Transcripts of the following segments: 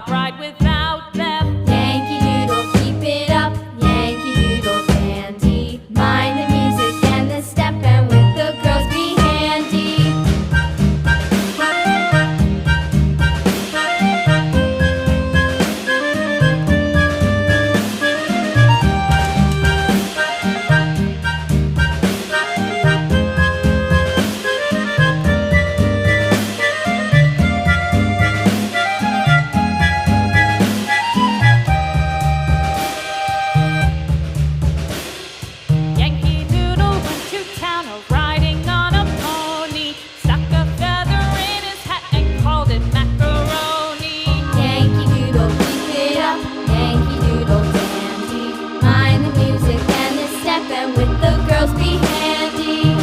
cannot ride without them. Yankee Doodle, keep it up. Yankee Doodle dandy. Mind the music and the step, and with the girls be handy. Yankee Doodle went to town riding on a pony, stuck a feather in his hat and called it macaroni. Yankee Doodle, keep it up. Yankee Doodle dandy. Mind the music and the step, and with the girls be handy.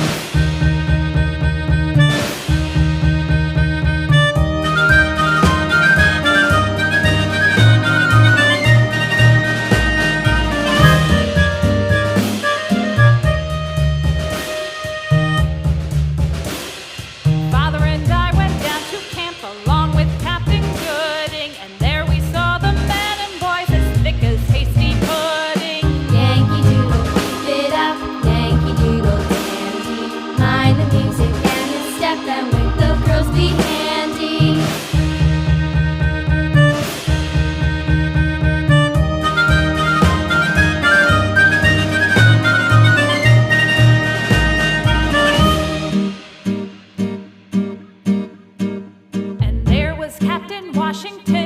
Father and I went down to camp along with Captain Gooding, and there we saw the men and boys as thick as hasty pudding. Yankee Doodle, keep it up. Yankee Doodle dandy. Mind the music and the step, and with the girls be handy. And there was Captain Washington